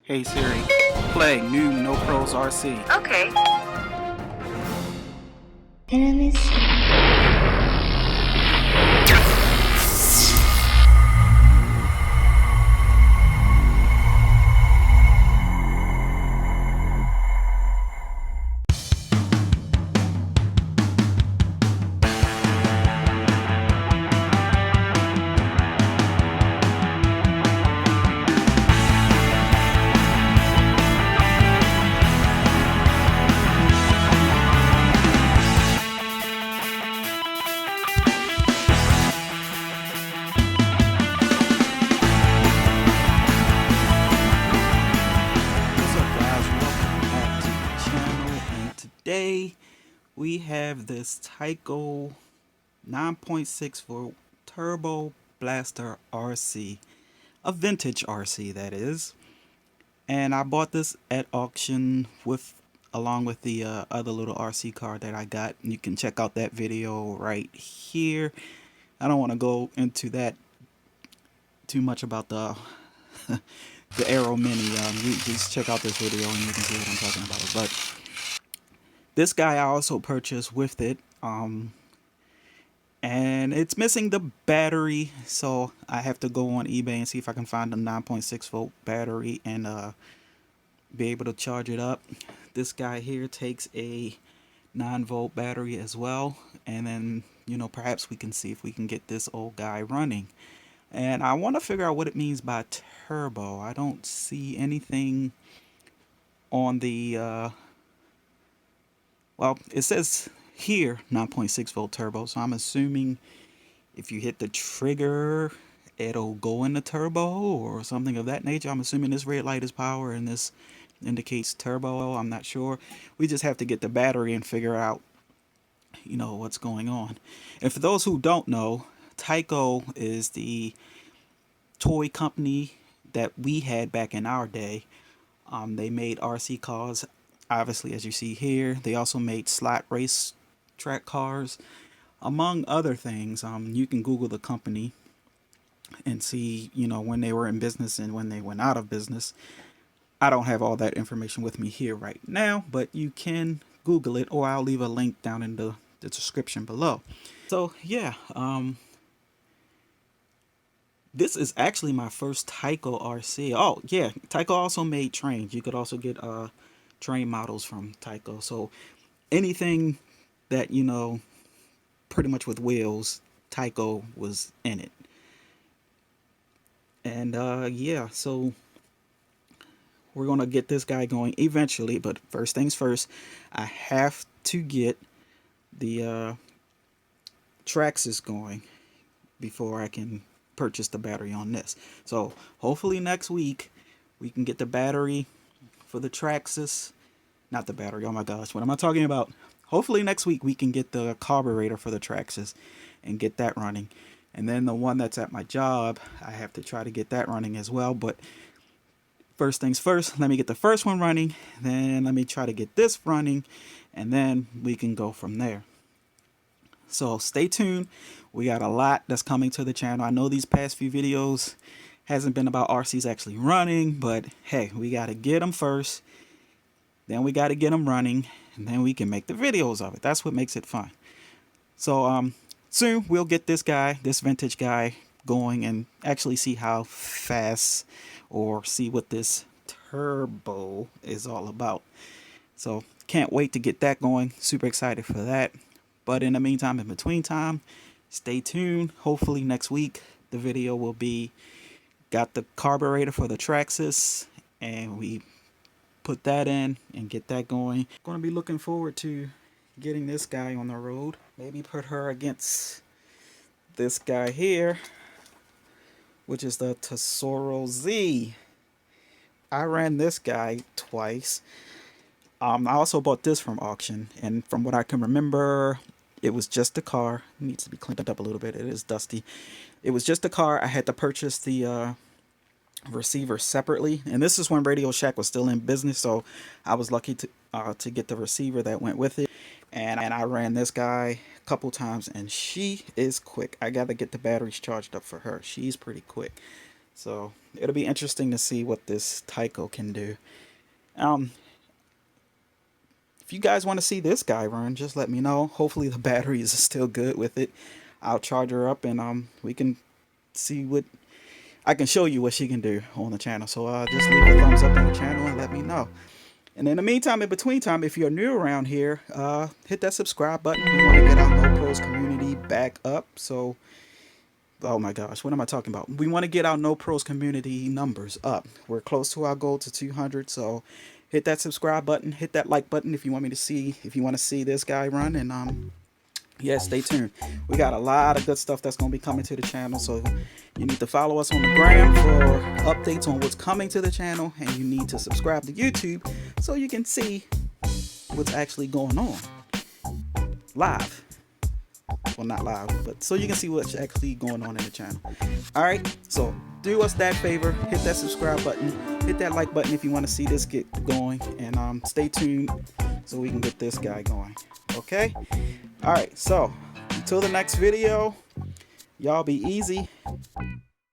Hey Siri, play new No Pros RC. Okay. Enemies. Today we have this Tyco 9.6 volt Turbo Blaster RC, a vintage RC that is, and I bought this at auction along with the other little RC car that I got. You can check out that video right here. I don't want to go into that too much about the the Aero Mini. You just check out this video and you can see what I'm talking about. But this guy I also purchased with it, and it's missing the battery, so I have to go on eBay and see if I can find a 9.6 volt battery and be able to charge it up. This guy here takes a 9 volt battery as well, and then perhaps we can see if we can get this old guy running. And I want to figure out what it means by turbo. I don't see anything on the well, it says here 9.6 volt turbo, so I'm assuming if you hit the trigger it'll go into turbo or something of that nature. I'm assuming this red light is power and this indicates turbo. I'm not sure. We just have to get the battery and figure out what's going on. And for those who don't know, Tyco is the toy company that we had back in our day. They made RC cars, obviously, as you see here. They also made slot race track cars, among other things. You can Google the company and see when they were in business and when they went out of business. I don't have all that information with me here right now, but you can Google it, or I'll leave a link down in the description below. So yeah, this is actually my first Tyco RC. Oh yeah, Tyco also made trains. You could also get train models from Tyco. So anything that pretty much with wheels, Tyco was in it. And yeah, so we're gonna get this guy going eventually, but first things first, I have to get the Traxxas going before I can purchase the battery on this. So hopefully next week we can get the battery for the Traxxas. Not the battery, oh my gosh, what am I talking about? Hopefully next week we can get the carburetor for the Traxxas and get that running. And then the one that's at my job, I have to try to get that running as well. But first things first, let me get the first one running, then let me try to get this running, and then we can go from there. So stay tuned. We got a lot that's coming to the channel. I know these past few videos hasn't been about RCs actually running, but hey, we got to get them first. Then we got to get them running, and then we can make the videos of it. That's what makes it fun. So soon we'll get this guy, this vintage guy, going and actually see how fast, or see what this turbo is all about. So can't wait to get that going. Super excited for that. But in the meantime, in between time, stay tuned. Hopefully next week the video will be got the carburetor for the Traxxas, and we put that in and get that going. Going to be looking forward to getting this guy on the road. Maybe put her against this guy here, which is the Tesoro Z. I ran this guy twice. I also bought this from auction, and from what I can remember, it was just a car. It needs to be cleaned up a little bit. It is dusty. It was just a car. I had to purchase the receiver separately, and this is when Radio Shack was still in business, so I was lucky to get the receiver that went with it. And I ran this guy a couple times, and she is quick. I gotta get the batteries charged up for her. She's pretty quick. So it'll be interesting to see what this Tyco can do. Um, if you guys want to see this guy run, just let me know. Hopefully the batteries are still good with it. I'll charge her up and we can see what I can show you what she can do on the channel. So just leave a thumbs up on the channel and let me know. And in the meantime, in between time, if you're new around here, hit that subscribe button. We want to get our No Pros community back up. So, oh my gosh, what am I talking about? We want to get our No Pros community numbers up. We're close to our goal to 200. So, hit that subscribe button, hit that like button if you want me to see, if you want to see this guy run. And yeah, stay tuned. We got a lot of good stuff that's going to be coming to the channel. So you need to follow us on the gram for updates on what's coming to the channel. And you need to subscribe to YouTube so you can see what's actually going on live. Well, not live, but so you can see what's actually going on in the channel. All right, so do us that favor, hit that subscribe button, hit that like button if you want to see this get going, and stay tuned so we can get this guy going. Okay, all right, so until the next video, y'all be easy.